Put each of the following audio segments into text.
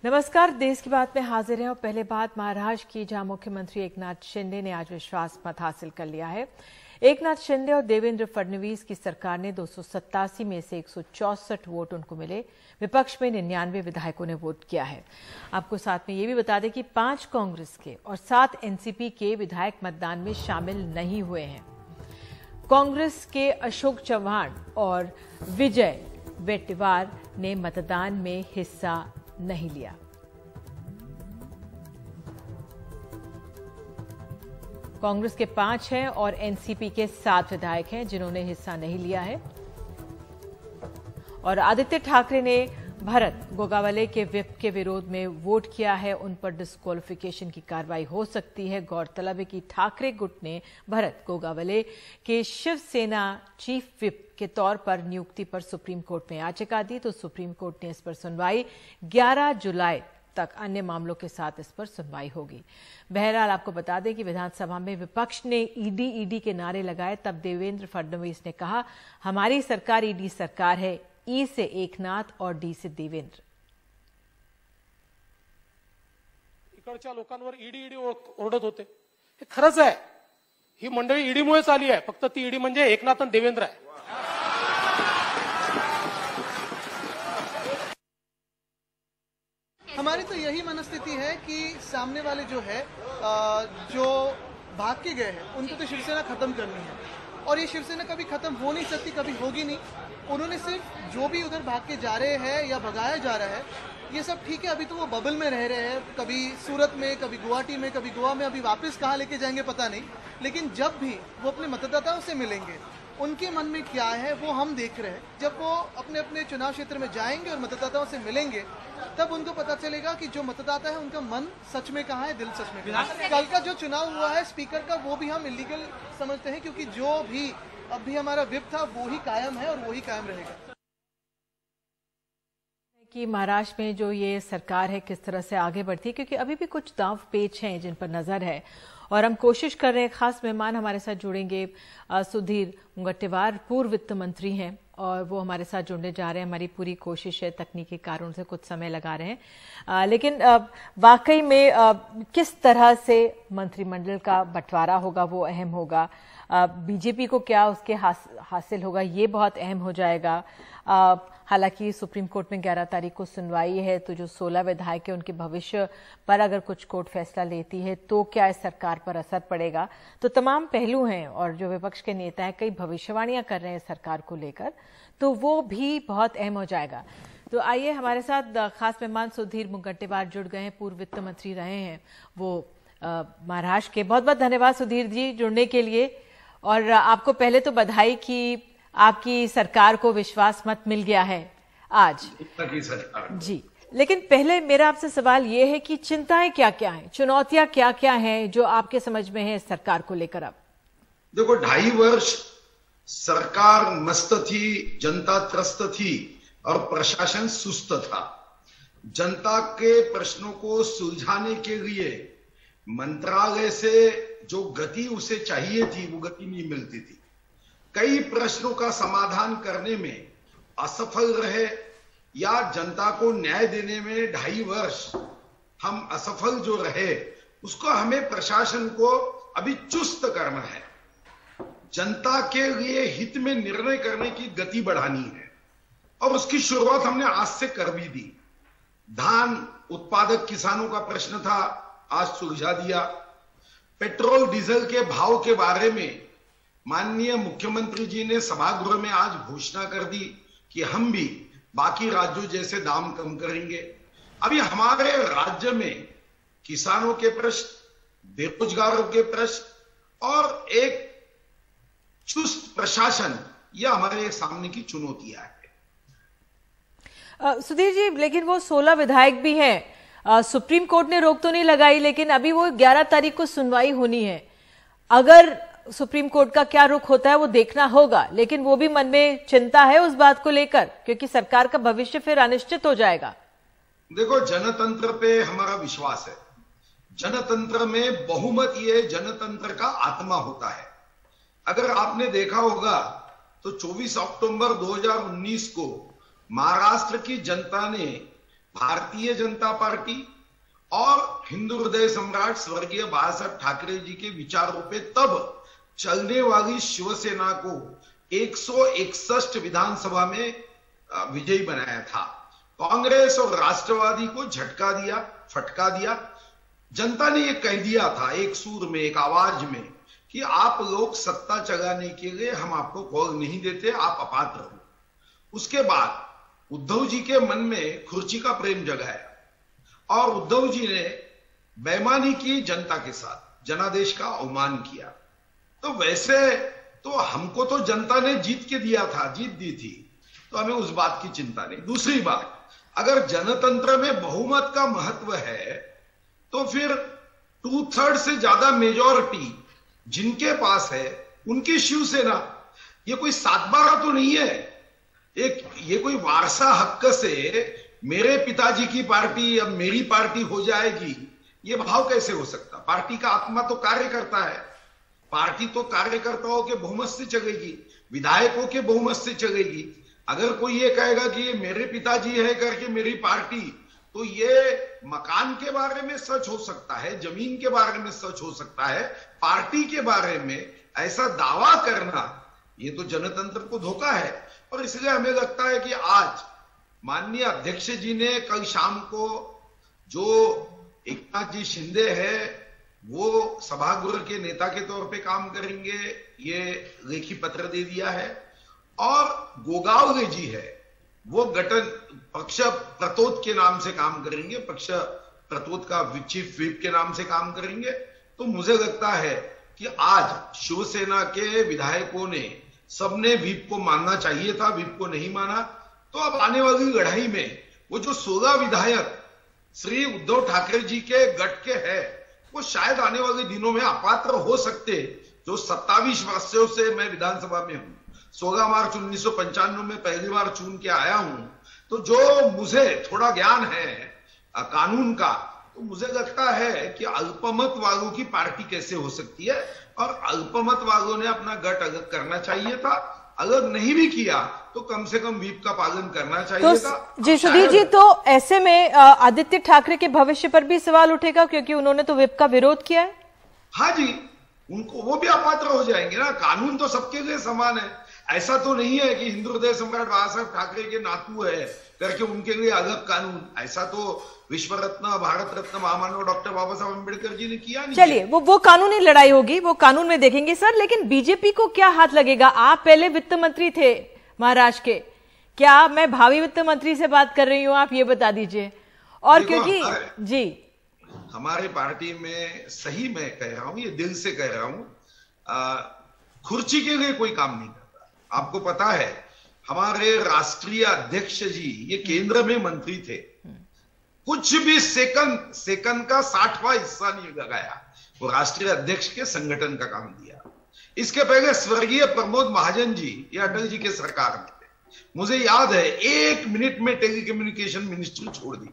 नमस्कार, देश की बात में हाजिर है और पहले बात महाराष्ट्र की, जहां मुख्यमंत्री एकनाथ शिंदे ने आज विश्वास मत हासिल कर लिया है। एकनाथ शिंदे और देवेंद्र फडणवीस की सरकार ने 287 में से 164 वोट उनको मिले। विपक्ष में 99 विधायकों ने वोट किया है। आपको साथ में ये भी बता दें कि 5 कांग्रेस के और 7 एनसीपी के विधायक मतदान में शामिल नहीं हुए हैं। कांग्रेस के अशोक चव्हाण और विजय वेट्टीवार ने मतदान में हिस्सा नहीं लिया। कांग्रेस के 5 हैं और एनसीपी के 7 विधायक हैं जिन्होंने हिस्सा नहीं लिया है। और आदित्य ठाकरे ने भरत गोगावले के व्हिप के विरोध में वोट किया है। उन पर डिस्क्वालिफिकेशन की कार्रवाई हो सकती है। गौरतलब है कि ठाकरे गुट ने भरत गोगावले के शिवसेना चीफ व्हिप के तौर पर नियुक्ति पर सुप्रीम कोर्ट में याचिका दी, तो सुप्रीम कोर्ट ने इस पर सुनवाई 11 जुलाई तक, अन्य मामलों के साथ इस पर सुनवाई होगी। बहरहाल आपको बता दें कि विधानसभा में विपक्ष ने ईडी के नारे लगाए, तब देवेंद्र फडणवीस ने कहा, हमारी सरकार ईडी सरकार है, ई से एकनाथ और डी से देवेंद्र। इकडच्या लोकांवर ईडी ओरडत होते, हे खरंच आहे। ही मंडळी ईडीमुळेच आली आहे, फक्त ती ईडी म्हणजे एकनाथ आणि देवेंद्र आहे। हमारी तो यही मनस्थिति है कि सामने वाले जो है जो भाग के गए हैं उनको तो शिवसेना खत्म करनी है, और ये शिवसेना कभी खत्म हो नहीं सकती, कभी होगी नहीं। उन्होंने सिर्फ जो भी उधर भाग के जा रहे हैं या भगाया जा रहा है, ये सब ठीक है। अभी तो वो बबल में रह रहे हैं, कभी सूरत में, कभी गुवाहाटी में, कभी गोवा में, अभी वापस कहाँ लेके जाएंगे पता नहीं। लेकिन जब भी वो अपने मतदाताओं से मिलेंगे, उनके मन में क्या है वो हम देख रहे हैं। जब वो अपने अपने चुनाव क्षेत्र में जाएंगे और मतदाताओं से मिलेंगे, तब उनको पता चलेगा कि जो मतदाता है उनका मन सच में कहाँ है, दिल सच में कहाँ है। कल का जो चुनाव हुआ है स्पीकर का, वो भी हम इलीगल समझते हैं, क्योंकि जो भी अभी हमारा व्हिप था वो ही कायम है और वो ही कायम रहेगा। कि महाराष्ट्र में जो ये सरकार है किस तरह से आगे बढ़ती है, क्योंकि अभी भी कुछ दांव पेच हैं जिन पर नजर है और हम कोशिश कर रहे हैं। खास मेहमान हमारे साथ जुड़ेंगे, सुधीर मुनगंटीवार पूर्व वित्त मंत्री हैं और वो हमारे साथ जुड़ने जा रहे हैं। हमारी पूरी कोशिश है, तकनीकी कारणों से कुछ समय लगा रहे हैं, लेकिन वाकई में किस तरह से मंत्रिमंडल का बंटवारा होगा वो अहम होगा। बीजेपी को क्या उसके हासिल होगा ये बहुत अहम हो जाएगा। हालांकि सुप्रीम कोर्ट में 11 तारीख को सुनवाई है, तो जो 16 विधायक हैं उनके भविष्य पर अगर कुछ कोर्ट फैसला लेती है तो क्या इस सरकार पर असर पड़ेगा। तो तमाम पहलू हैं और जो विपक्ष के नेता हैं कई भविष्यवाणियां कर रहे हैं सरकार को लेकर, तो वो भी बहुत अहम हो जाएगा। तो आइए, हमारे साथ खास मेहमान सुधीर मुनगंटीवार जुड़ गए हैं, पूर्व वित्त मंत्री रहे हैं वो महाराष्ट्र के। बहुत बहुत धन्यवाद सुधीर जी जुड़ने के लिए। और आपको पहले तो बधाई कि आपकी सरकार को विश्वास मत मिल गया है आज जी। लेकिन पहले मेरा आपसे सवाल ये है कि चिंताएं क्या क्या हैं, चुनौतियां क्या क्या हैं जो आपके समझ में है सरकार को लेकर। अब देखो, 2.5 वर्ष सरकार मस्त थी, जनता त्रस्त थी और प्रशासन सुस्त था। जनता के प्रश्नों को सुलझाने के लिए मंत्रालय से जो गति उसे चाहिए थी वो गति नहीं मिलती थी। कई प्रश्नों का समाधान करने में असफल रहे या जनता को न्याय देने में 2.5 वर्ष हम असफल जो रहे, उसको हमें प्रशासन को अभी चुस्त करना है। जनता के लिए हित में निर्णय करने की गति बढ़ानी है और उसकी शुरुआत हमने आज से कर भी दी। धान उत्पादक किसानों का प्रश्न था, आज सुलझा दिया। पेट्रोल डीजल के भाव के बारे में माननीय मुख्यमंत्री जी ने सभागृह में आज घोषणा कर दी कि हम भी बाकी राज्यों जैसे दाम कम करेंगे। अभी हमारे राज्य में किसानों के प्रश्न, बेरोजगारों के प्रश्न और एक चुस्त प्रशासन, यह हमारे सामने की चुनौतियां हैं। सुधीर जी, लेकिन वो 16 विधायक भी हैं। सुप्रीम कोर्ट ने रोक तो नहीं लगाई, लेकिन अभी वो 11 तारीख को सुनवाई होनी है। अगर सुप्रीम कोर्ट का क्या रुख होता है वो देखना होगा, लेकिन वो भी मन में चिंता है उस बात को लेकर, क्योंकि सरकार का भविष्य फिर अनिश्चित हो जाएगा। देखो, जनतंत्र पे हमारा विश्वास है। जनतंत्र में बहुमत ये जनतंत्र का आत्मा होता है। अगर आपने देखा होगा तो 24 अक्टूबर 2019 को महाराष्ट्र की जनता ने भारतीय जनता पार्टी और हिंदू हृदय सम्राट स्वर्गीय बाला साहब ठाकरे जी के विचारों पे तब चलने वाली शिवसेना को 161 विधानसभा में विजयी बनाया था। कांग्रेस और राष्ट्रवादी को झटका दिया, फटका दिया। जनता ने यह कह दिया था एक सुर में, एक आवाज में कि आप लोग सत्ता चलाने के लिए हम आपको कॉल नहीं देते, आप अपात्र हो। उसके बाद उद्धव जी के मन में खुर्ची का प्रेम जगाया और उद्धव जी ने बेईमानी की जनता के साथ, जनादेश का अवमान किया। तो वैसे तो हमको तो जनता ने जीत के दिया था, जीत दी थी, तो हमें उस बात की चिंता नहीं। दूसरी बात, अगर जनतंत्र में बहुमत का महत्व है तो फिर 2/3 से ज्यादा मेजॉरिटी जिनके पास है उनकी शिवसेना, ये कोई 7/12 तो नहीं है। ये कोई वारसा हक से मेरे पिताजी की पार्टी अब मेरी पार्टी हो जाएगी, ये भाव कैसे हो सकता? पार्टी का आत्मा तो कार्य करता है, पार्टी तो कार्यकर्ताओं के बहुमत से चलेगी, विधायकों के बहुमत से चलेगी। अगर कोई ये कहेगा कि ये मेरे पिताजी है करके मेरी पार्टी, तो ये मकान के बारे में सच हो सकता है, जमीन के बारे में सच हो सकता है, पार्टी के बारे में ऐसा दावा करना, ये तो जनतंत्र को धोखा है। और इसलिए हमें लगता है कि आज माननीय अध्यक्ष जी ने कल शाम को जो एकनाथ जी शिंदे है वो सभागृह के नेता के तौर पे काम करेंगे, ये लेखी पत्र दे दिया है। और गोगावले जी है वो गठन पक्ष प्रतोद के नाम से काम करेंगे, पक्ष प्रतोद का चीफ व्हिप के नाम से काम करेंगे। तो मुझे लगता है कि आज शिवसेना के विधायकों ने सबने व्हिप को मानना चाहिए था, व्हिप को नहीं माना। तो अब आने वाली लड़ाई में वो जो 16 विधायक श्री उद्धव ठाकरे जी के गठ के है, वो शायद आने वाले दिनों में अपात्र हो सकते। जो 27 वर्षों से मैं विधानसभा में हूं, 16 मार्च 1995 में पहली बार चुन के आया हूं, तो जो मुझे थोड़ा ज्ञान है कानून का, तो मुझे लगता है कि अल्पमत वालों की पार्टी कैसे हो सकती है, और अल्पमत वालों ने अपना गठ अलग करना चाहिए था। अलग नहीं भी किया तो कम से कम व्हिप का पालन करना चाहिए था। जी सुधीर जी, तो ऐसे में आदित्य ठाकरे के भविष्य पर भी सवाल उठेगा, क्योंकि उन्होंने तो व्हिप का विरोध किया है। हाँ जी, उनको वो भी अपात्र हो जाएंगे ना। कानून तो सबके लिए समान है। ऐसा तो नहीं है कि हिंदू हृदय सम्राट बाला साहब ठाकरे के नातू है करके उनके लिए अलग कानून। ऐसा तो विश्व रत्न, भारत रत्न महामानव डॉक्टर बाबा साहब अम्बेडकर जी ने किया नहीं। चलिए वो कानूनी लड़ाई होगी, वो कानून में देखेंगे सर। लेकिन बीजेपी को क्या हाथ लगेगा? आप पहले वित्त मंत्री थे महाराष्ट्र के, क्या मैं भावी वित्त मंत्री से बात कर रही हूँ, आप ये बता दीजिए। और क्योंकि जी हमारे पार्टी में, सही मैं कह रहा हूं, ये दिल से कह रहा हूं, खुर्ची के लिए कोई काम नहीं करता। आपको पता है हमारे राष्ट्रीय अध्यक्ष जी ये केंद्र में मंत्री थे, कुछ भी सेकंड का 60वां हिस्सा नहीं लगाया। वो राष्ट्रीय अध्यक्ष के संगठन का काम दिया। इसके पहले स्वर्गीय प्रमोद महाजन जी, ये अटल जी के सरकार में थे, मुझे याद है 1 मिनट में टेलीकम्युनिकेशन मिनिस्ट्री छोड़ दी।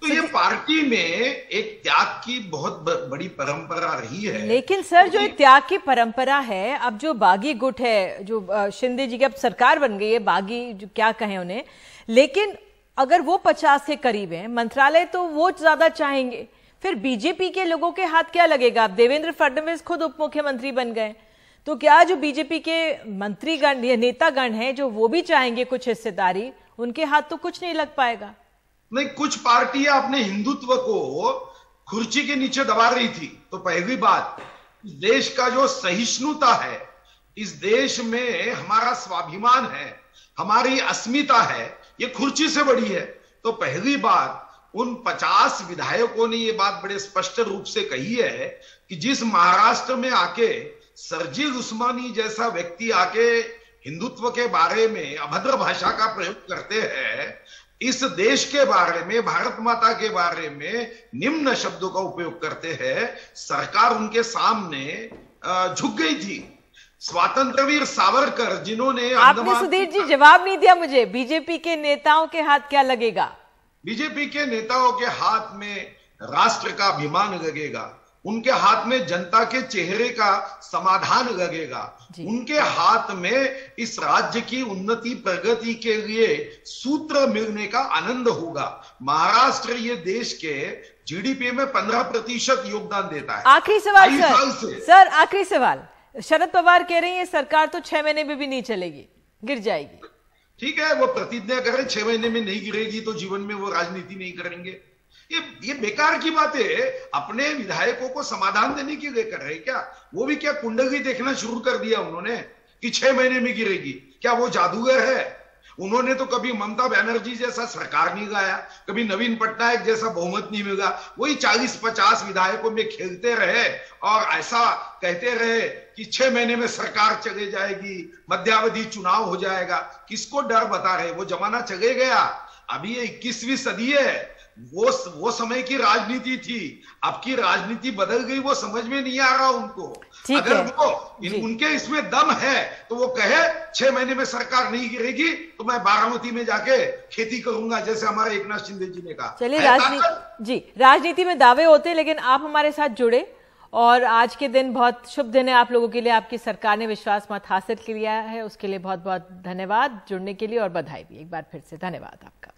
तो ये पार्टी में एक त्याग की बहुत बड़ी परंपरा रही है। लेकिन सर जो एक त्याग की परंपरा है, अब जो बागी गुट है, जो शिंदे जी की अब सरकार बन गई है, बागी जो क्या कहें उन्हें, लेकिन अगर वो 50 के करीब है, मंत्रालय तो वो ज्यादा चाहेंगे, फिर बीजेपी के लोगों के हाथ क्या लगेगा? अब देवेंद्र फडणवीस खुद उप मुख्यमंत्री बन गए, तो क्या जो बीजेपी के मंत्रीगण या नेतागण हैं जो वो भी चाहेंगे कुछ हिस्सेदारी, उनके हाथ तो कुछ नहीं लग पाएगा। नहीं, कुछ पार्टियां अपने हिंदुत्व को खुर्ची के नीचे दबा रही थी। तो पहली बात, देश का जो सहिष्णुता है, इस देश में हमारा स्वाभिमान है, हमारी अस्मिता है, ये खुर्ची से बड़ी है। तो पहली बात, उन 50 विधायकों ने ये बात बड़े स्पष्ट रूप से कही है कि जिस महाराष्ट्र में आके सरजील उस्मानी जैसा व्यक्ति आके हिंदुत्व के बारे में अभद्र भाषा का प्रयोग करते हैं, इस देश के बारे में, भारत माता के बारे में निम्न शब्दों का उपयोग करते हैं, सरकार उनके सामने झुक गई थी। स्वातंत्रवीर सावरकर जिन्होंने, आपने सुधीर जी जवाब नहीं दिया मुझे, बीजेपी के नेताओं के हाथ क्या लगेगा? बीजेपी के नेताओं के हाथ में राष्ट्र का अभिमान लगेगा, उनके हाथ में जनता के चेहरे का समाधान लगेगा, उनके हाथ में इस राज्य की उन्नति प्रगति के लिए सूत्र मिलने का आनंद होगा। महाराष्ट्र ये देश के जीडीपी में 15% योगदान देता है। आखिरी सवाल सर, आखिरी सवाल। शरद पवार कह रहे हैं ये सरकार तो 6 महीने में भी नहीं चलेगी, गिर जाएगी। ठीक है, वो प्रतिज्ञा करें 6 महीने में नहीं गिरेगी तो जीवन में वो राजनीति नहीं करेंगे। ये बेकार की बात है। अपने विधायकों को समाधान देने के लिए कर रहे क्या? वो भी क्या कुंडली देखना शुरू कर दिया उन्होंने कि 6 महीने में गिरेगी? क्या वो जादूगर है? उन्होंने तो कभी ममता बनर्जी जैसा सरकार नहीं लाया, कभी नवीन पटनायक जैसा बहुमत नहीं मिला। वही 40-50 विधायकों में खेलते रहे और ऐसा कहते रहे कि 6 महीने में सरकार चले जाएगी, मध्यावधि चुनाव हो जाएगा। किसको डर बता रहे? वो जमाना चले गया। अभी ये 21वीं सदी है। वो समय की राजनीति थी, अब की राजनीति बदल गई। वो समझ में नहीं आ रहा उनको। अगर वो उनके इसमें दम है तो वो कहे 6 महीने में सरकार नहीं गिरेगी तो मैं बारामती में जाके खेती करूंगा, जैसे हमारे एकनाथ शिंदे जी ने कहा। चलिए, राजनीति में दावे होते हैं, लेकिन आप हमारे साथ जुड़े और आज के दिन बहुत शुभ दिन है आप लोगों के लिए। आपकी सरकार ने विश्वास मत हासिल किया है, उसके लिए बहुत बहुत धन्यवाद जुड़ने के लिए और बधाई भी एक बार फिर से। धन्यवाद आपका।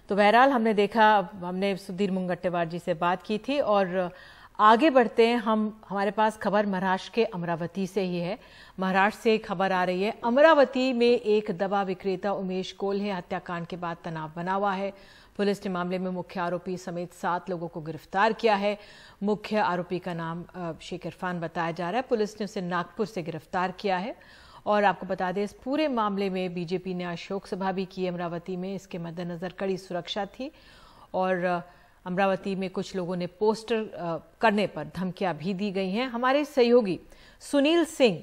तो बहरहाल हमने देखा, हमने सुधीर मुंगट्टेवार जी से बात की थी और आगे बढ़ते हैं। हमारे पास खबर महाराष्ट्र के अमरावती से ही है। महाराष्ट्र से खबर आ रही है, अमरावती में एक दवा विक्रेता उमेश कोल्हे हत्याकांड के बाद तनाव बना हुआ है। पुलिस ने मामले में मुख्य आरोपी समेत 7 लोगों को गिरफ्तार किया है। मुख्य आरोपी का नाम शेख इरफान बताया जा रहा है। पुलिस ने उसे नागपुर से गिरफ्तार किया है और आपको बता दें इस पूरे मामले में बीजेपी ने शोक सभा भी की अमरावती में। इसके मद्देनजर कड़ी सुरक्षा थी और अमरावती में कुछ लोगों ने पोस्टर करने पर धमकियां भी दी गई हैं। हमारे सहयोगी सुनील सिंह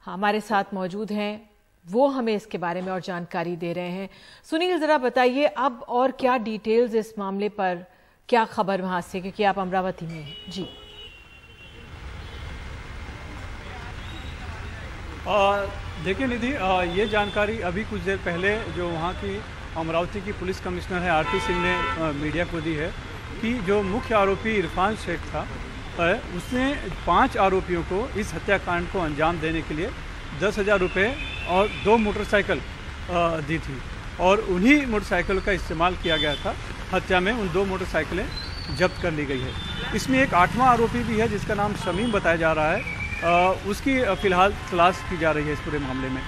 हमारे साथ मौजूद हैं, वो हमें इसके बारे में और जानकारी दे रहे हैं। सुनील, जरा बताइए अब और क्या डिटेल्स इस मामले पर, क्या खबर वहां से, क्योंकि आप अमरावती में हैं। जी देखिए निधि, ये जानकारी अभी कुछ देर पहले जो वहाँ की अमरावती की पुलिस कमिश्नर है आरती सिंह ने मीडिया को दी है कि जो मुख्य आरोपी इरफान शेख था उसने 5 आरोपियों को इस हत्याकांड को अंजाम देने के लिए 10,000 रुपये और 2 मोटरसाइकिल दी थी और उन्हीं मोटरसाइकिल का इस्तेमाल किया गया था हत्या में। उन 2 मोटरसाइकिलें जब्त कर ली गई है। इसमें एक 8वां आरोपी भी है जिसका नाम शमीम बताया जा रहा है। उसकी फिलहाल तलाश की जा रही है इस पूरे मामले में।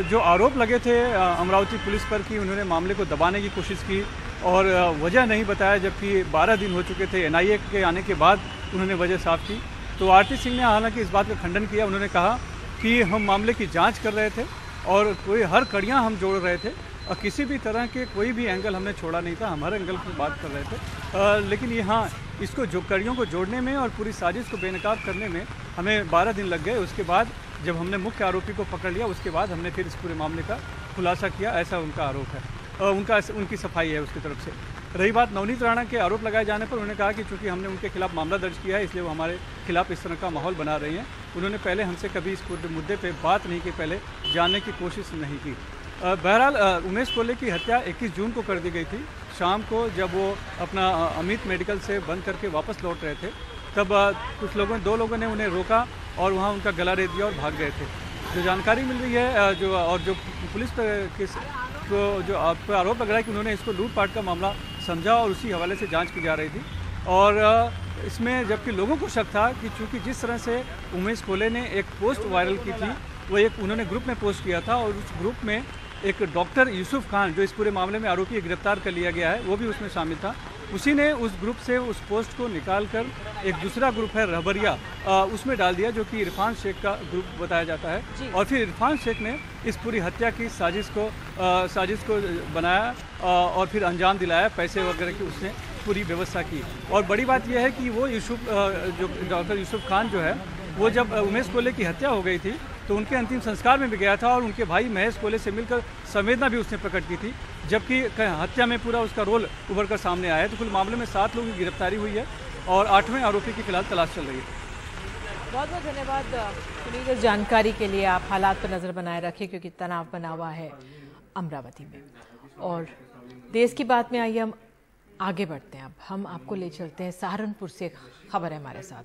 जो आरोप लगे थे अमरावती पुलिस पर कि उन्होंने मामले को दबाने की कोशिश की और वजह नहीं बताया, जबकि 12 दिन हो चुके थे एनआईए के आने के बाद उन्होंने वजह साफ की। तो आरती सिंह ने हालांकि इस बात का खंडन किया। उन्होंने कहा कि हम मामले की जांच कर रहे थे और कोई हर कड़ियाँ हम जोड़ रहे थे और किसी भी तरह के कोई भी एंगल हमने छोड़ा नहीं था, हम हर एंगल की बात कर रहे थे। लेकिन यहाँ इसको जो कड़ियों को जोड़ने में और पूरी साजिश को बेनकाब करने में हमें 12 दिन लग गए। उसके बाद जब हमने मुख्य आरोपी को पकड़ लिया उसके बाद हमने फिर इस पूरे मामले का खुलासा किया, ऐसा उनका आरोप है। उनकी सफाई है उसकी तरफ से। रही बात नवनीत राणा के आरोप लगाए जाने पर, उन्होंने कहा कि चूंकि हमने उनके खिलाफ मामला दर्ज किया है इसलिए वो हमारे खिलाफ इस तरह का माहौल बना रही हैं। उन्होंने पहले हमसे कभी इस पूरे मुद्दे पे बात नहीं की, पहले जानने की कोशिश नहीं की। बहरहाल उमेश कोल्हे की हत्या 21 जून को कर दी गई थी। शाम को जब वो अपना अमित मेडिकल से बंद करके वापस लौट रहे थे तब कुछ लोगों 2 लोगों ने उन्हें रोका और वहाँ उनका गला रेत दिया और भाग गए थे। जो जानकारी मिल रही है जो पुलिस को जो आप पर आरोप लग रहा है कि उन्होंने इसको लूटपाट का मामला समझा और उसी हवाले से जांच की जा रही थी। और इसमें जबकि लोगों को शक था कि चूंकि जिस तरह से उमेश कोल्हे ने एक पोस्ट वायरल की थी, वो एक उन्होंने ग्रुप में पोस्ट किया था और उस ग्रुप में एक डॉक्टर यूसुफ खान जो इस पूरे मामले में आरोपी गिरफ्तार कर लिया गया है वो भी उसमें शामिल था। उसी ने उस ग्रुप से उस पोस्ट को निकालकर एक दूसरा ग्रुप है रहबरिया उसमें डाल दिया जो कि इरफान शेख का ग्रुप बताया जाता है। और फिर इरफान शेख ने इस पूरी हत्या की साजिश को बनाया और फिर अंजाम दिलाया, पैसे वगैरह की उसने पूरी व्यवस्था की। और बड़ी बात यह है कि वो जो डॉक्टर यूसुफ खान जो है वो जब उमेश कोल्हे की हत्या हो गई थी तो उनके अंतिम संस्कार में भी गया था और उनके भाई महेश कोल्हे से मिलकर संवेदना भी उसने प्रकट की थी, जबकि हत्या में पूरा उसका रोल उभर कर सामने आया है। तो कुल मामले में 7 लोगों की गिरफ्तारी हुई है और 8वें आरोपी की फिलहाल तलाश चल रही है। बहुत बहुत धन्यवाद सुनील इस जानकारी के लिए। आप हालात पर नजर बनाए रखें क्योंकि तनाव बना हुआ है अमरावती में। और देश की बात में आइए हम आगे बढ़ते हैं। अब हम आपको ले चलते हैं सहारनपुर से। खबर है हमारे साथ।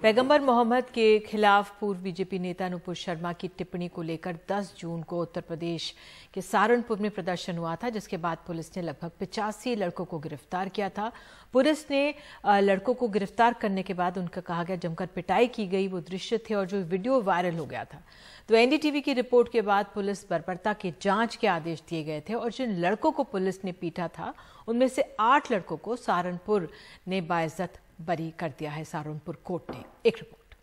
पैगंबर मोहम्मद के खिलाफ पूर्व बीजेपी नेता नुपुर शर्मा की टिप्पणी को लेकर 10 जून को उत्तर प्रदेश के सहारनपुर में प्रदर्शन हुआ था, जिसके बाद पुलिस ने लगभग 85 लड़कों को गिरफ्तार किया था। पुलिस ने लड़कों को गिरफ्तार करने के बाद उनका कहा गया जमकर पिटाई की गई, वो दृश्य थे और जो वीडियो वायरल हो गया था। तो एनडीटीवी की रिपोर्ट के बाद पुलिस बर्बरता की जांच के आदेश दिए गए थे और जिन लड़कों को पुलिस ने पीटा था उनमें से 8 लड़कों को सहारनपुर ने बाइज्जत बरी कर दिया है। सहारनपुर कोर्ट ने एक रिपोर्ट।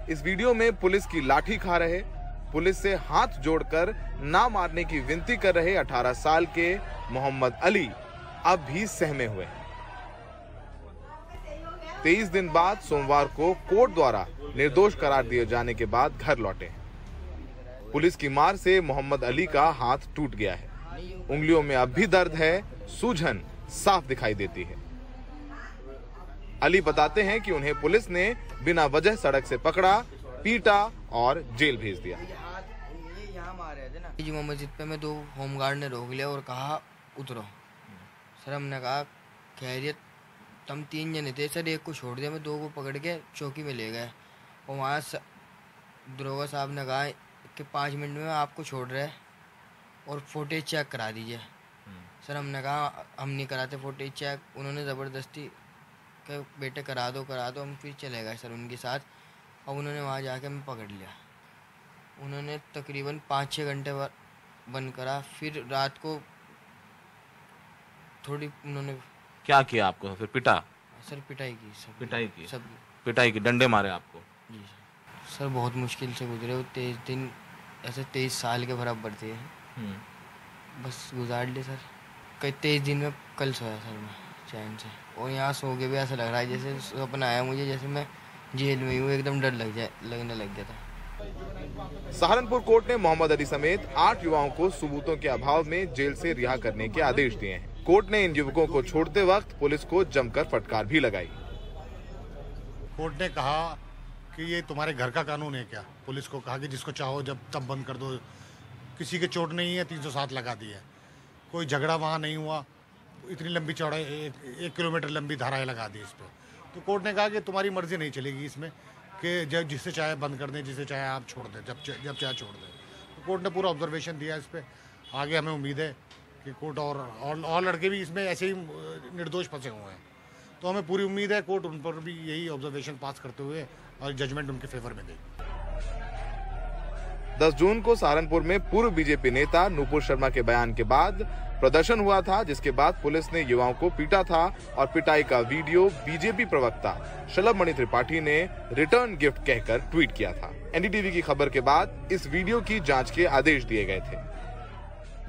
इस वीडियो में पुलिस की लाठी खा रहे, पुलिस से हाथ जोड़कर ना मारने की विनती कर रहे 18 साल के मोहम्मद अली अब भी सहमे हुए हैं। 23 दिन बाद सोमवार को कोर्ट द्वारा निर्दोष करार दिए जाने के बाद घर लौटे। पुलिस की मार से मोहम्मद अली का हाथ टूट गया है, उंगलियों में अब भी दर्द है, सूजन साफ दिखाई देती है। अली बताते हैं कि उन्हें पुलिस ने बिना वजह सड़क से पकड़ा, पीटा और जेल भेज दिया। जुम्मा मस्जिद पे मैं 2 होमगार्ड ने रोक लिया और कहा उतरो। सर हमने कहा खैरियत, हम 3 जने थे सर, एक को छोड़ दिया, मैं 2 को पकड़ के चौकी में ले गए और वहाँ दरोगा साहब ने कहा कि 5 मिनट में आपको छोड़ रहे और फुटेज चेक करा दीजिए। सर हमने कहा हम नहीं कराते फुटेज चेक। उन्होंने ज़बरदस्ती कि बेटे करा दो। हम फिर चले गए सर उनके साथ और उन्होंने वहाँ जाके मैं पकड़ लिया। उन्होंने तकरीबन 5-6 घंटे बंद करा। फिर रात को थोड़ी उन्होंने क्या किया आपको? फिर पिटा? सर पिटाई की। सब पिटाई की, डंडे मारे आपको? जी सर बहुत मुश्किल से गुजरे वो 23 दिन, ऐसे 23 साल के बराबर थे। बस गुजार लिए सर। कई 23 दिन में कल सोया सर मैं चैन से, और यहाँ सो के भी ऐसा लग रहा है जैसे सपना आया मुझे, जैसे मैं जेल में हूँ, एकदम डर लगने लग गया था। सहारनपुर कोर्ट ने मोहम्मद अली समेत 8 युवाओं को सबूतों के अभाव में जेल से रिहा करने के आदेश दिए हैं। कोर्ट ने इन युवकों को छोड़ते वक्त पुलिस को जमकर फटकार भी लगाई। कोर्ट ने कहा कि ये तुम्हारे घर का कानून है क्या? पुलिस को कहा कि जिसको चाहो जब तब बंद कर दो, किसी के चोट नहीं है, 307 लगा दी है, कोई झगड़ा वहाँ नहीं हुआ, इतनी लंबी चौड़ाई 1 किलोमीटर लंबी धाराएं लगा दी इस पर। तो कोर्ट ने कहा कि तुम्हारी मर्जी नहीं चलेगी इसमें, कि जब जिसे चाहे बंद कर दें, जिसे चाहे आप छोड़ दें, जब चाहे छोड़ दें। तो कोर्ट ने पूरा ऑब्जर्वेशन दिया इस पर। आगे हमें उम्मीद है कि कोर्ट और लड़के भी इसमें ऐसे ही निर्दोष फंसे हुए हैं, तो हमें पूरी उम्मीद है कोर्ट उन पर भी यही ऑब्जर्वेशन पास करते हुए और जजमेंट उनके फेवर में देगी। 10 जून को सहारनपुर में पूर्व बीजेपी नेता नुपुर शर्मा के बयान के बाद प्रदर्शन हुआ था, जिसके बाद पुलिस ने युवाओं को पीटा था और पिटाई का वीडियो बीजेपी प्रवक्ता शलभ मणि त्रिपाठी ने रिटर्न गिफ्ट कहकर ट्वीट किया था। एनडीटीवी की खबर के बाद इस वीडियो की जांच के आदेश दिए गए थे।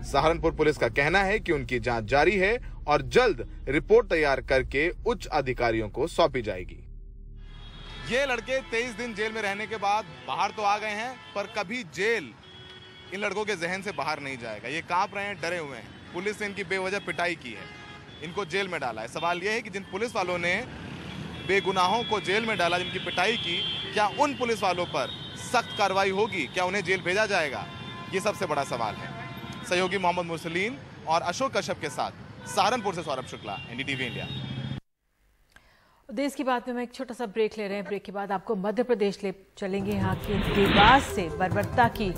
सहारनपुर पुलिस का कहना है कि उनकी जांच जारी है और जल्द रिपोर्ट तैयार करके उच्च अधिकारियों को सौंपी जाएगी। ये लड़के 23 दिन जेल में रहने के बाद बाहर तो आ गए हैं, पर कभी जेल इन लड़कों के जहन से बाहर नहीं जाएगा। ये कांप रहे हैं, डरे हुए हैं। पुलिस ने इनकी बेवजह पिटाई की है, इनको जेल में डाला है। सवाल यह है कि जिन पुलिस वालों ने बेगुनाहों को जेल में डाला, जिनकी पिटाई की, क्या उन पुलिस वालों पर सख्त कार्रवाई होगी? क्या उन्हें जेल भेजा जाएगा? ये सबसे बड़ा सवाल है। सहयोगी मोहम्मद मुरसलीन और अशोक कश्यप के साथ सहारनपुर से सौरभ शुक्ला, एनडीटीवी इंडिया। देश की बात में एक छोटा सा ब्रेक ले रहे हैं। ब्रेक के बाद आपको मध्य प्रदेश ले चलेंगे। यहाँ की देवास से बर्बरता की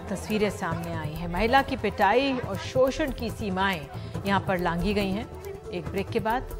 तस्वीरें सामने आई हैं। महिला की पिटाई और शोषण की सीमाएं यहाँ पर लांघी गई हैं। एक ब्रेक के बाद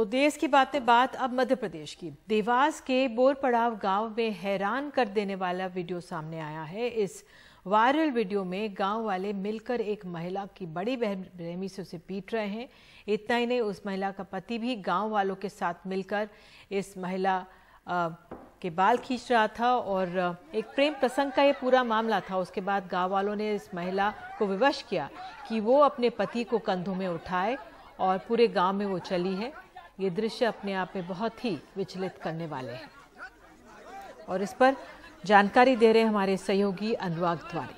तो देश की बात अब मध्य प्रदेश की। देवास के बोरपड़ाव गांव में हैरान कर देने वाला वीडियो सामने आया है। इस वायरल वीडियो में गांव वाले मिलकर एक महिला की बड़ी बेरहमी से उसे पीट रहे हैं। इतना ही नहीं, उस महिला का पति भी गांव वालों के साथ मिलकर इस महिला के बाल खींच रहा था और एक प्रेम प्रसंग का ये पूरा मामला था। उसके बाद गांव वालों ने इस महिला को विवश किया कि वो अपने पति को कंधों में उठाए और पूरे गांव में वो चली है। ये दृश्य अपने आप में बहुत ही विचलित करने वाले हैं और इस पर जानकारी दे रहे हैं हमारे सहयोगी अनुराग द्वारी।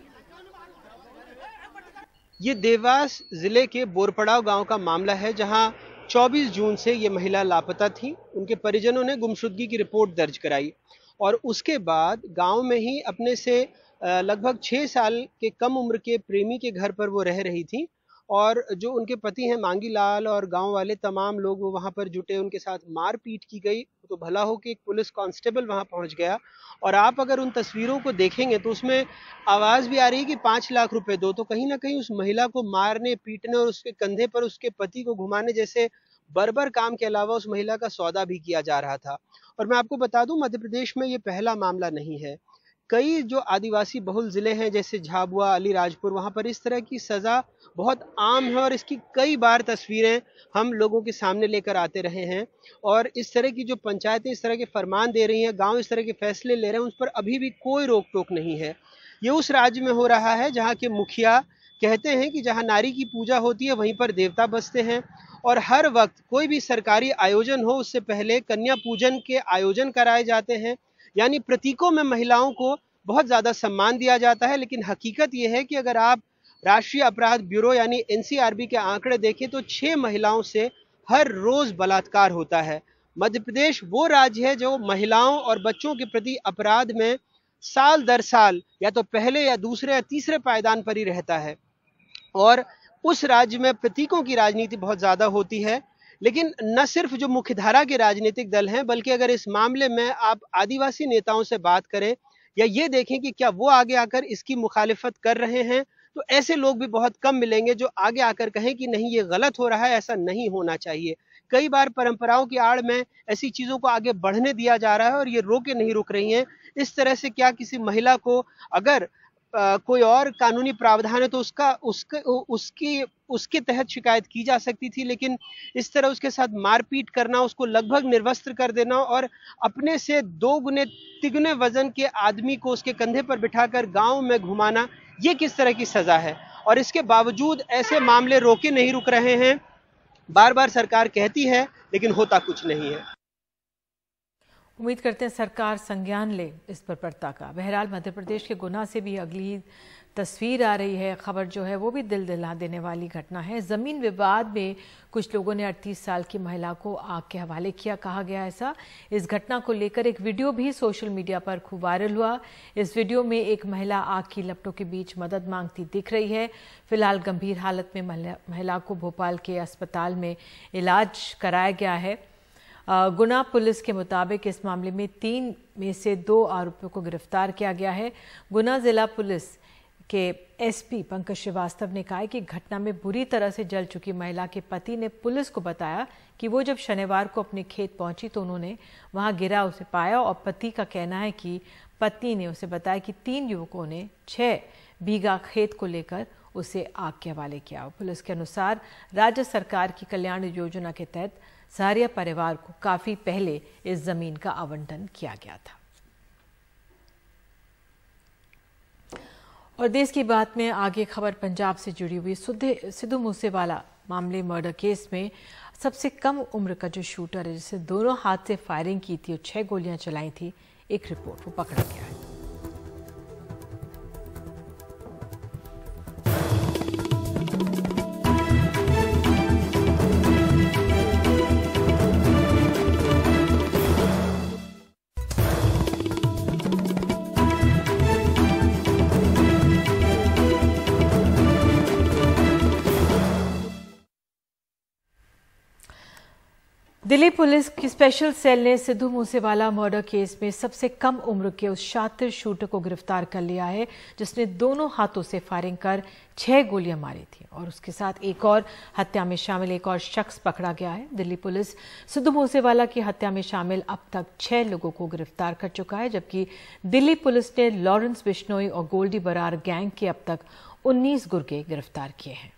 ये देवास जिले के बोरपड़ाव गांव का मामला है, जहां 24 जून से ये महिला लापता थी। उनके परिजनों ने गुमशुदगी की रिपोर्ट दर्ज कराई और उसके बाद गांव में ही अपने से लगभग 6 साल के कम उम्र के प्रेमी के घर पर वो रह रही थी और जो उनके पति हैं मांगी लाल और गांव वाले तमाम लोग वो वहां पर जुटे। उनके साथ मारपीट की गई। तो भला हो कि एक पुलिस कांस्टेबल वहां पहुंच गया और आप अगर उन तस्वीरों को देखेंगे तो उसमें आवाज भी आ रही है कि 5 लाख रुपए दो। तो कहीं ना कहीं उस महिला को मारने पीटने और उसके कंधे पर उसके पति को घुमाने जैसे बर्बर काम के अलावा उस महिला का सौदा भी किया जा रहा था। और मैं आपको बता दूं, मध्य प्रदेश में ये पहला मामला नहीं है। कई जो आदिवासी बहुल जिले हैं जैसे झाबुआ, अलीराजपुर, वहां पर इस तरह की सजा बहुत आम है और इसकी कई बार तस्वीरें हम लोगों के सामने लेकर आते रहे हैं। और इस तरह की जो पंचायतें इस तरह के फरमान दे रही हैं, गांव इस तरह के फैसले ले रहे हैं, उस पर अभी भी कोई रोक टोक नहीं है। ये उस राज्य में हो रहा है जहां के मुखिया कहते हैं कि जहां नारी की पूजा होती है वहीं पर देवता बसते हैं और हर वक्त कोई भी सरकारी आयोजन हो उससे पहले कन्या पूजन के आयोजन कराए जाते हैं। यानी प्रतीकों में महिलाओं को बहुत ज्यादा सम्मान दिया जाता है। लेकिन हकीकत यह है कि अगर आप राष्ट्रीय अपराध ब्यूरो यानी एनसीआरबी के आंकड़े देखें तो 6 महिलाओं से हर रोज बलात्कार होता है। मध्य प्रदेश वो राज्य है जो महिलाओं और बच्चों के प्रति अपराध में साल दर साल या तो पहले या दूसरे या तीसरे पायदान पर ही रहता है और उस राज्य में प्रतीकों की राजनीति बहुत ज्यादा होती है। लेकिन न सिर्फ जो मुख्यधारा के राजनीतिक दल हैं, बल्कि अगर इस मामले में आप आदिवासी नेताओं से बात करें या ये देखें कि क्या वो आगे आकर इसकी मुखालिफत कर रहे हैं, तो ऐसे लोग भी बहुत कम मिलेंगे जो आगे आकर कहें कि नहीं ये गलत हो रहा है, ऐसा नहीं होना चाहिए। कई बार परंपराओं की आड़ में ऐसी चीजों को आगे बढ़ने दिया जा रहा है और ये रोके नहीं रुक रही हैं। इस तरह से क्या किसी महिला को अगर कोई और कानूनी प्रावधान है तो उसके तहत शिकायत की जा सकती थी, लेकिन इस तरह उसके साथ मारपीट करना, उसको लगभग निर्वस्त्र कर देना और अपने से 2 गुने 3 गुने वजन के आदमी को उसके कंधे पर बिठाकर गांव में घुमाना, ये किस तरह की सजा है। और इसके बावजूद ऐसे मामले रोके नहीं रुक रहे हैं। बार बार सरकार कहती है लेकिन होता कुछ नहीं है। उम्मीद करते हैं सरकार संज्ञान ले इस पर पड़ता का। बहरहाल मध्य प्रदेश के गुना से भी अगली तस्वीर आ रही है। खबर जो है वो भी दिल दहला देने वाली घटना है। जमीन विवाद में कुछ लोगों ने 38 साल की महिला को आग के हवाले किया, कहा गया ऐसा। इस घटना को लेकर एक वीडियो भी सोशल मीडिया पर खूब वायरल हुआ। इस वीडियो में एक महिला आग की लपटों के बीच मदद मांगती दिख रही है। फिलहाल गंभीर हालत में महिला को भोपाल के अस्पताल में इलाज कराया गया है। गुना पुलिस के मुताबिक इस मामले में 3 में से 2 आरोपियों को गिरफ्तार किया गया है। गुना जिला पुलिस के एसपी पंकज श्रीवास्तव ने कहा है कि घटना में बुरी तरह से जल चुकी महिला के पति ने पुलिस को बताया कि वो जब शनिवार को अपने खेत पहुंची तो उन्होंने वहां गिरा उसे पाया और पति का कहना है कि पत्नी ने उसे बताया कि 3 युवकों ने 6 बीघा खेत को लेकर उसे आग के हवाले किया। पुलिस के अनुसार राज्य सरकार की कल्याण योजना के तहत सहारिया परिवार को काफी पहले इस जमीन का आवंटन किया गया था। और देश की बात में आगे खबर पंजाब से जुड़ी हुई। सिद्धू मूसेवाला मामले मर्डर केस में सबसे कम उम्र का जो शूटर है, जिसे दोनों हाथ से फायरिंग की थी और 6 गोलियां चलाई थी, एक रिपोर्ट वो पकड़ा गया है। दिल्ली पुलिस की स्पेशल सेल ने सिद्धू मूसेवाला मर्डर केस में सबसे कम उम्र के उस शातिर शूटर को गिरफ्तार कर लिया है जिसने दोनों हाथों से फायरिंग कर 6 गोलियां मारी थी और उसके साथ एक और हत्या में शामिल एक और शख्स पकड़ा गया है। दिल्ली पुलिस सिद्धू मूसेवाला की हत्या में शामिल अब तक 6 लोगों को गिरफ्तार कर चुका है, जबकि दिल्ली पुलिस ने लॉरेंस बिश्नोई और गोल्डी बरार गैंग के अब तक 19 गुर्गे गिरफ्तार किए हैं।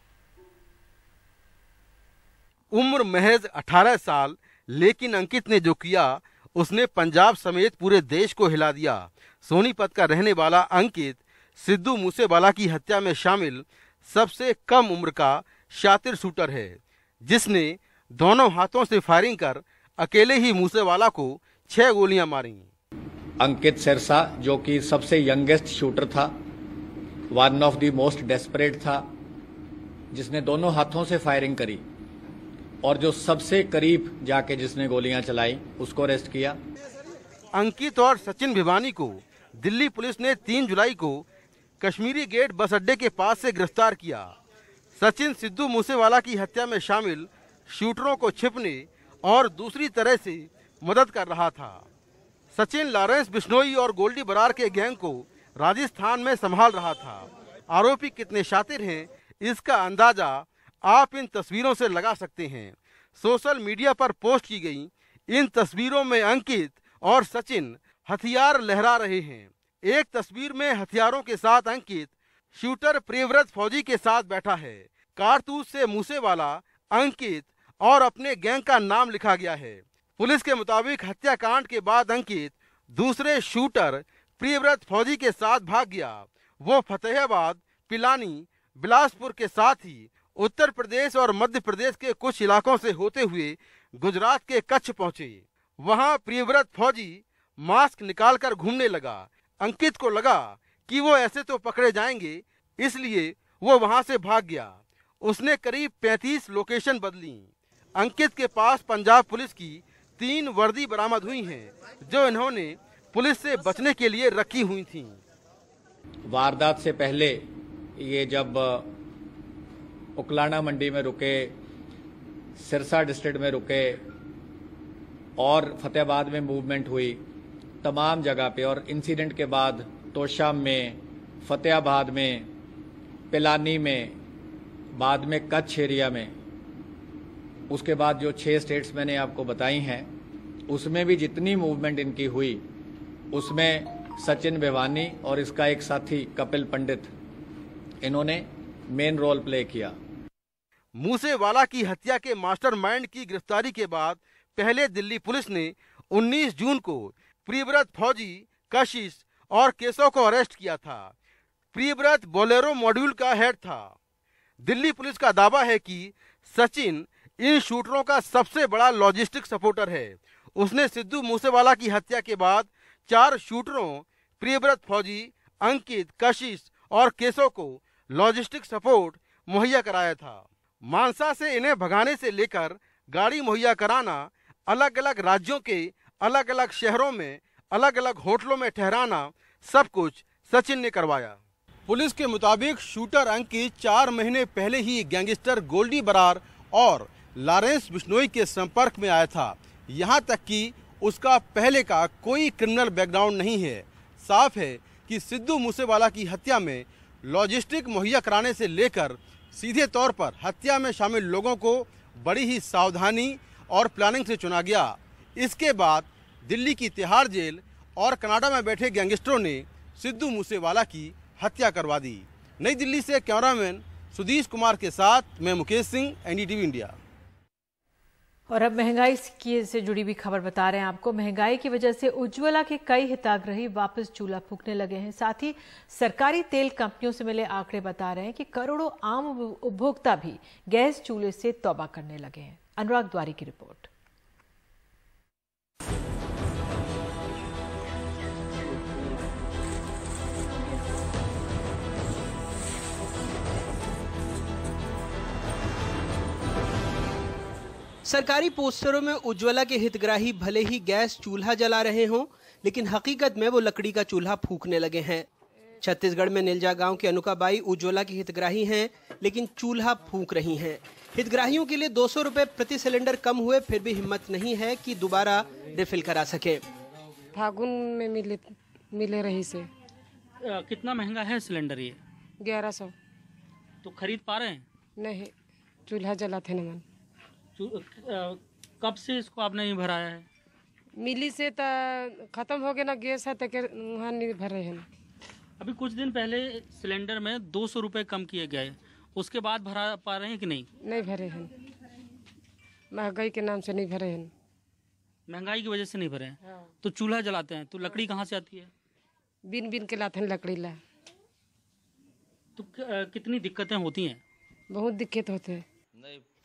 उम्र महज 18 साल, लेकिन अंकित ने जो किया उसने पंजाब समेत पूरे देश को हिला दिया। सोनीपत का रहने वाला अंकित सिद्धू मूसेवाला की हत्या में शामिल सबसे कम उम्र का शातिर शूटर है, जिसने दोनों हाथों से फायरिंग कर अकेले ही मूसेवाला को 6 गोलियां मारी। अंकित सिरसा, जो कि सबसे यंगेस्ट शूटर था, one of the most desperate था, जिसने दोनों हाथों से फायरिंग करी और जो सबसे करीब जाके जिसने गोलियां चलाई उसको अरेस्ट किया। अंकित और सचिन भिवानी को दिल्ली पुलिस ने 3 जुलाई को कश्मीरी गेट बस अड्डे के पास से गिरफ्तार किया। सचिन सिद्धू मूसेवाला की हत्या में शामिल शूटरों को छिपने और दूसरी तरह से मदद कर रहा था। सचिन लॉरेंस बिश्नोई और गोल्डी बरार के गैंग को राजस्थान में संभाल रहा था। आरोपी कितने शातिर हैं इसका अंदाजा आप इन तस्वीरों से लगा सकते हैं। सोशल मीडिया पर पोस्ट की गई इन तस्वीरों में अंकित और सचिन हथियार लहरा रहे हैं। एक तस्वीर में हथियारों के साथ अंकित शूटर प्रियव्रत फौजी के साथ बैठा है। कारतूस से मूसेवाला, अंकित और अपने गैंग का नाम लिखा गया है। पुलिस के मुताबिक हत्याकांड के बाद अंकित दूसरे शूटर प्रियव्रत फौजी के साथ भाग गया। वो फतेहाबाद, पिलानी, बिलासपुर के साथ ही उत्तर प्रदेश और मध्य प्रदेश के कुछ इलाकों से होते हुए गुजरात के कच्छ पहुंचे। वहां प्रियव्रत फौजी मास्क निकालकर घूमने लगा। अंकित को लगा कि वो ऐसे तो पकड़े जाएंगे, इसलिए वो वहां से भाग गया। उसने करीब 35 लोकेशन बदली। अंकित के पास पंजाब पुलिस की 3 वर्दी बरामद हुई हैं, जो इन्होंने पुलिस से बचने के लिए रखी हुई थीं। वारदात से पहले ये जब उकलाना मंडी में रुके, सिरसा डिस्ट्रिक्ट में रुके और फतेहाबाद में मूवमेंट हुई, तमाम जगह पे, और इंसिडेंट के बाद तोशाम में, फतेहाबाद में, पिलानी में, बाद में कच्छ एरिया में, उसके बाद जो 6 स्टेट्स मैंने आपको बताई हैं उसमें भी जितनी मूवमेंट इनकी हुई उसमें सचिन भिवानी और इसका एक साथी कपिल पंडित, इन्होंने मेन रोल प्ले किया। मूसेवाला की हत्या के मास्टरमाइंड की गिरफ्तारी के बाद पहले दिल्ली पुलिस ने 19 जून को प्रियव्रत फौजी, कशिश और केशव को अरेस्ट किया था। प्रियव्रत बोलेरो मॉड्यूल का हेड था। दिल्ली पुलिस का दावा है कि सचिन इन शूटरों का सबसे बड़ा लॉजिस्टिक सपोर्टर है। उसने सिद्धू मूसेवाला की हत्या के बाद 4 शूटरों प्रियव्रत फौजी, अंकित, कशिश और केशव को लॉजिस्टिक सपोर्ट मुहैया कराया था। मानसा से इन्हें भगाने से लेकर गाड़ी मुहैया कराना, अलग अलग राज्यों के अलग अलग शहरों में अलग अलग होटलों में ठहराना, सब कुछ सचिन ने करवाया। पुलिस के मुताबिक शूटर अंकित 4 महीने पहले ही गैंगस्टर गोल्डी बरार और लॉरेंस बिश्नोई के संपर्क में आया था। यहाँ तक कि उसका पहले का कोई क्रिमिनल बैकग्राउंड नहीं है। साफ है कि सिद्धू मूसेवाला की हत्या में लॉजिस्टिक मुहैया कराने से लेकर सीधे तौर पर हत्या में शामिल लोगों को बड़ी ही सावधानी और प्लानिंग से चुना गया। इसके बाद दिल्ली की तिहाड़ जेल और कनाडा में बैठे गैंगस्टरों ने सिद्धू मूसेवाला की हत्या करवा दी। नई दिल्ली से कैमरामैन सुधीश कुमार के साथ मैं मुकेश सिंह, एनडीटीवी इंडिया। और अब महंगाई से जुड़ी भी खबर बता रहे हैं आपको। महंगाई की वजह से उज्ज्वला के कई हितग्राही वापस चूल्हा फूंकने लगे हैं। साथ ही सरकारी तेल कंपनियों से मिले आंकड़े बता रहे हैं कि करोड़ों आम उपभोक्ता भी गैस चूल्हे से तौबा करने लगे हैं। अनुराग द्वारी की रिपोर्ट। सरकारी पोस्टरों में उज्ज्वला के हितग्राही भले ही गैस चूल्हा जला रहे हों, लेकिन हकीकत में वो लकड़ी का चूल्हा फूंकने लगे हैं। छत्तीसगढ़ में निलजा गांव के अनुका बाई उज्ज्वला की हितग्राही हैं, लेकिन चूल्हा फूंक रही हैं। हितग्राहियों के लिए 200 रुपए प्रति सिलेंडर कम हुए, फिर भी हिम्मत नहीं है कि दोबारा रिफिल करा सके। फागुन में मिले रही से। कितना महंगा है सिलेंडर ये? 1100। तो खरीद पा रहे हैं? नहीं, चूल्हा जलाते न मन। कब से इसको आपने नहीं भराया है? मिली से तो खत्म हो गया ना गैस है तो वहाँ नहीं भरे हैं। अभी कुछ दिन पहले सिलेंडर में 200 रुपए कम किए गए, उसके बाद भरा पा रहे हैं कि नहीं? नहीं भरे हैं, महंगाई के नाम से नहीं भरे हैं। महंगाई की वजह से नहीं भरे हैं? हाँ। तो चूल्हा जलाते हैं तो लकड़ी कहाँ से आती है? बिन बिन के लाते हैं लकड़ी ला। तो कितनी दिक्कतें होती हैं? बहुत दिक्कत होते हैं।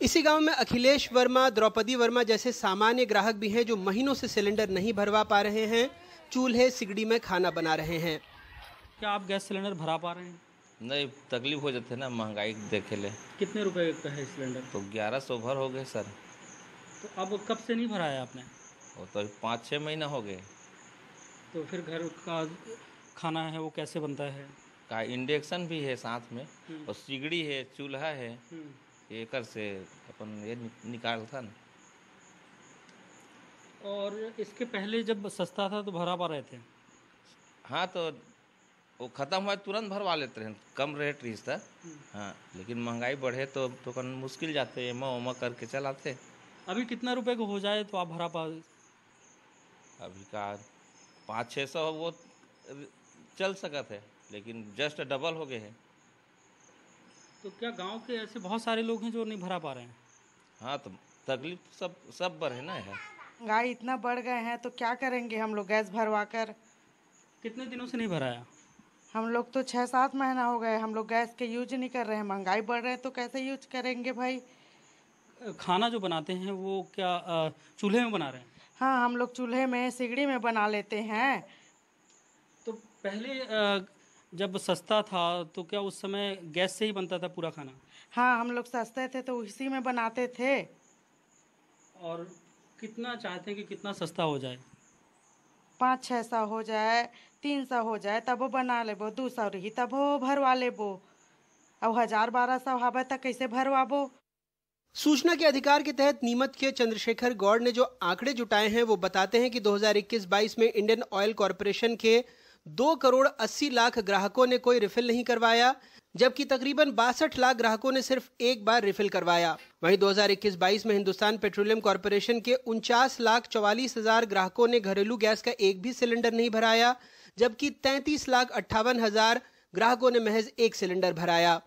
इसी गांव में अखिलेश वर्मा, द्रौपदी वर्मा जैसे सामान्य ग्राहक भी हैं जो महीनों से सिलेंडर नहीं भरवा पा रहे हैं, चूल्हे सिगड़ी में खाना बना रहे हैं। क्या आप गैस सिलेंडर भरा पा रहे हैं? नहीं, तकलीफ हो जाते ना, महंगाई देखे ले। कितने रुपए का है सिलेंडर? तो 1100 भर हो गए सर। तो अब कब से नहीं भराया आपने? वो तो 5-6 महीना हो गए। तो फिर घर का खाना है वो कैसे बनता है? का इंडक्शन भी है साथ में, और सिगड़ी है, चूल्हा है, एकर से अपन ये निकाल था ना। और इसके पहले जब सस्ता था तो भरा पा रहे थे? हाँ, तो वो ख़त्म हुआ तुरंत भरवा लेते हैं, कम रेट रही था। हाँ, लेकिन महंगाई बढ़े तो मुश्किल जाते हैं, एमा करके चलाते। अभी कितना रुपए को हो जाए तो आप भरा पा? अभी का 500-600 वो चल सकत है, लेकिन जस्ट डबल हो गए हैं। तो क्या गांव के ऐसे बहुत सारे लोग हैं जो नहीं भरा पा रहे हैं? हाँ, तो तकलीफ सब बढ़े ना यार। महंगाई इतना बढ़ गए हैं तो क्या करेंगे हम लोग गैस भरवा कर। कितने दिनों से नहीं भराया? हम लोग तो 6-7 महीना हो गए, हम लोग गैस के यूज नहीं कर रहे हैं। महंगाई बढ़ रहे हैं तो कैसे यूज करेंगे भाई। खाना जो बनाते हैं वो क्या चूल्हे में बना रहे हैं? हाँ, हम लोग चूल्हे में, सिगड़ी में बना लेते हैं। तो पहले जब सस्ता था तो क्या उस समय गैस से ही बनता था पूरा खाना? हाँ, हम लोग सस्ते थे तो उसी में बनाते थे। और कितना चाहते हैं कि कितना सस्ता हो जाए? 500-600 हो जाए, 300 हो जाए तब वो बना लेबो, 200 रही तब वो भरवा लेबो। अब 1000-1200 हवा तक कैसे भरवाबो। सूचना के अधिकार के तहत नीमच के चंद्रशेखर गौड़ ने जो आंकड़े जुटाए हैं वो बताते हैं कि 2021-22 में इंडियन ऑयल कॉरपोरेशन के 2 करोड़ 80 लाख ग्राहकों ने कोई रिफिल नहीं करवाया, जबकि तकरीबन 62 लाख ग्राहकों ने सिर्फ एक बार रिफिल करवाया। वहीं 2021-22 में हिंदुस्तान पेट्रोलियम कॉरपोरेशन के 49,44,000 ग्राहकों ने घरेलू गैस का एक भी सिलेंडर नहीं भराया, जबकि 33,58,000 ग्राहकों ने महज एक सिलेंडर भराया।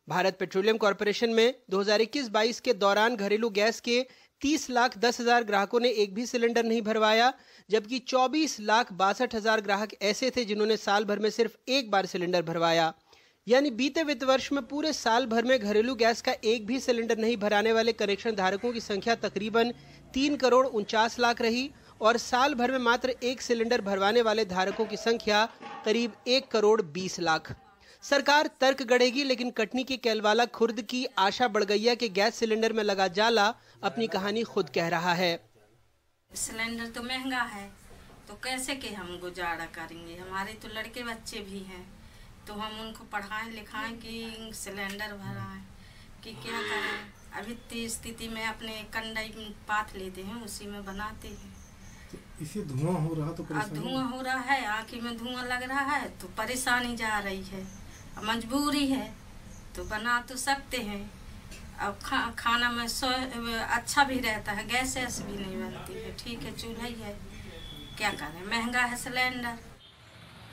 भारत पेट्रोलियम कॉरपोरेशन में 2021-22 के दौरान घरेलू गैस के 30,10,000 ग्राहकों ने एक भी सिलेंडर नहीं भरवाया, जबकि 24,62,000 ग्राहक ऐसे थे जिन्होंने साल भर में सिर्फ एक बार सिलेंडर भरवाया। यानी बीते वित्त वर्ष में पूरे साल भर में घरेलू गैस का एक भी सिलेंडर नहीं भराने वाले कनेक्शन धारकों की संख्या तकरीबन 3 करोड़ 49 लाख रही, और साल भर में मात्र एक सिलेंडर भरवाने वाले धारकों की संख्या करीब 1 करोड़ 20 लाख। सरकार तर्क गढ़ेगी, लेकिन कटनी के कैलवाला खुर्द की आशा बड़गैया के गैस सिलेंडर में लगा जाला अपनी कहानी खुद कह रहा है। सिलेंडर तो महंगा है तो कैसे के हम गुजारा करेंगे। हमारे तो लड़के बच्चे भी हैं, तो हम उनको पढ़ाएं लिखाएं कि सिलेंडर भराएं कि क्या करें। अभी तो स्थिति में अपने कंडाई पाथ लेते हैं, उसी में बनाते हैं। तो इसी धुआं हो रहा, तो धुआं हो रहा है, आँखी में धुआं लग रहा है तो परेशानी जा रही है। मजबूरी है तो बना तो सकते हैं। अब खाना में अच्छा भी रहता है, गैस भी नहीं बनती है, ठीक है चूल्हा ही है, क्या करें, महंगा है सिलेंडर।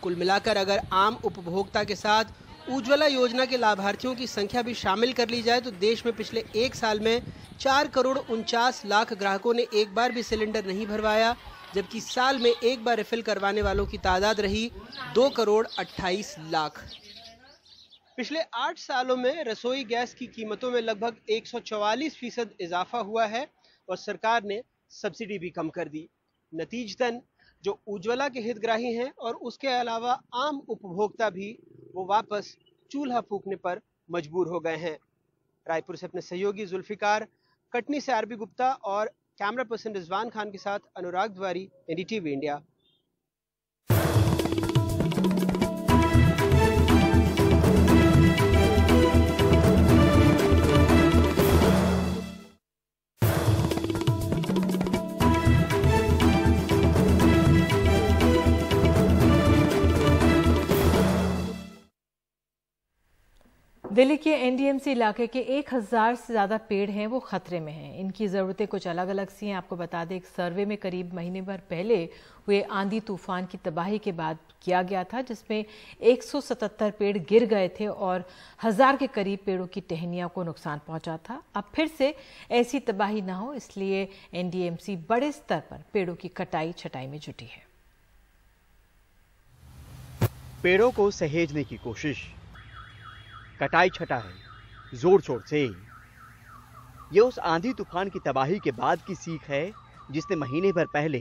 कुल मिलाकर अगर आम उपभोक्ता के साथ उज्ज्वला योजना के लाभार्थियों की संख्या भी शामिल कर ली जाए तो देश में पिछले एक साल में 4 करोड़ 49 लाख ग्राहकों ने एक बार भी सिलेंडर नहीं भरवाया, जबकि साल में एक बार रिफिल करवाने वालों की तादाद रही 2 करोड़ 28 लाख। पिछले 8 सालों में रसोई गैस की कीमतों में लगभग 144% इजाफा हुआ है और सरकार ने सब्सिडी भी कम कर दी। नतीजतन जो उज्ज्वला के हितग्राही हैं और उसके अलावा आम उपभोक्ता भी वो वापस चूल्हा फूंकने पर मजबूर हो गए हैं। रायपुर से अपने सहयोगी जुल्फिकार, कटनी से आरबी गुप्ता और कैमरा पर्सन रिजवान खान के साथ अनुराग द्वारी, एनडीटीवी इंडिया। दिल्ली के एनडीएमसी इलाके के 1000 से ज्यादा पेड़ हैं वो खतरे में हैं। इनकी जरूरतें कुछ अलग अलग सी हैं। आपको बता दें, एक सर्वे में करीब महीने भर पहले हुए आंधी तूफान की तबाही के बाद किया गया था, जिसमें 177 पेड़ गिर गए थे और 1000 के करीब पेड़ों की टहनियों को नुकसान पहुंचा था। अब फिर से ऐसी तबाही ना हो, इसलिए एनडीएमसी बड़े स्तर पर पेड़ों की कटाई छटाई में जुटी है। पेड़ों को सहेजने की कोशिश, कटाई छटाई जोर शोर से, ये उस आंधी तूफान की तबाही के बाद की सीख है जिसने महीने भर पहले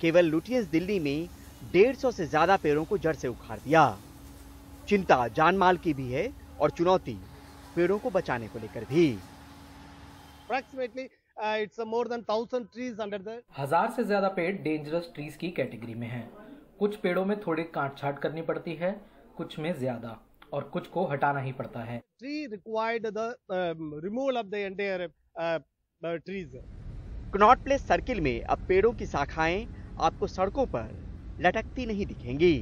केवल लुटियंस दिल्ली में 150 से ज्यादा पेड़ों को जड़ से उखाड़ दिया। चिंता जानमाल की भी है और चुनौती पेड़ों को बचाने को लेकर भी। It's more than 1000 trees under the 1000 से ज्यादा पेड़ डेंजरस ट्रीज की कैटेगरी में हैं। कुछ पेड़ों में थोड़ी काट-छांट करनी पड़ती है, कुछ में ज्यादा, और कुछ को हटाना ही पड़ता है। Tree required the removal of the entire trees. Connaught place circle में अब पेड़ों की शाखाएं आपको सड़कों पर लटकती नहीं दिखेंगी।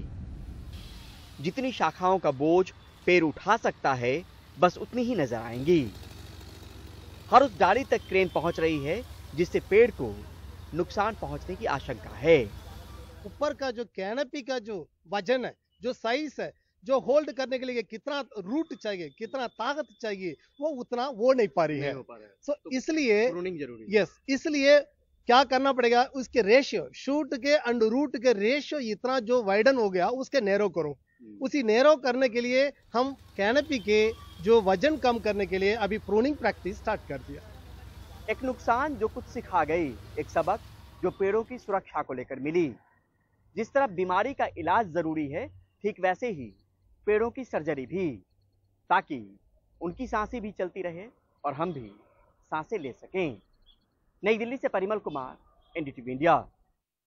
जितनी शाखाओं का बोझ पेड़ उठा सकता है, बस उतनी ही नजर आएंगी। हर उस डाली तक क्रेन पहुंच रही है जिससे पेड़ को नुकसान पहुंचने की आशंका है। ऊपर का जो कैनपी का जो वजन है, जो साइज है, जो होल्ड करने के लिए कितना रूट चाहिए, कितना ताकत चाहिए, वो उतना वो नहीं पा रही है। तो इसलिए इसलिए क्या करना पड़ेगा, उसके रेशियो, शूट के एंड रूट के रेशियो इतना जो वाइडन हो गया उसके नैरो करो। उसी नैरो करने के लिए हम कैनपी के जो वजन कम करने के लिए अभी प्रूनिंग प्रैक्टिस स्टार्ट कर दिया। एक नुकसान जो कुछ सिखा गई, एक सबक जो पेड़ों की सुरक्षा को लेकर मिली। जिस तरह बीमारी का इलाज जरूरी है, ठीक वैसे ही पेड़ों की सर्जरी भी, ताकि उनकी सांसें भी चलती रहे और हम भी सांसें ले सकें। नई दिल्ली से परिमल कुमार, एनडीटीवी इंडिया।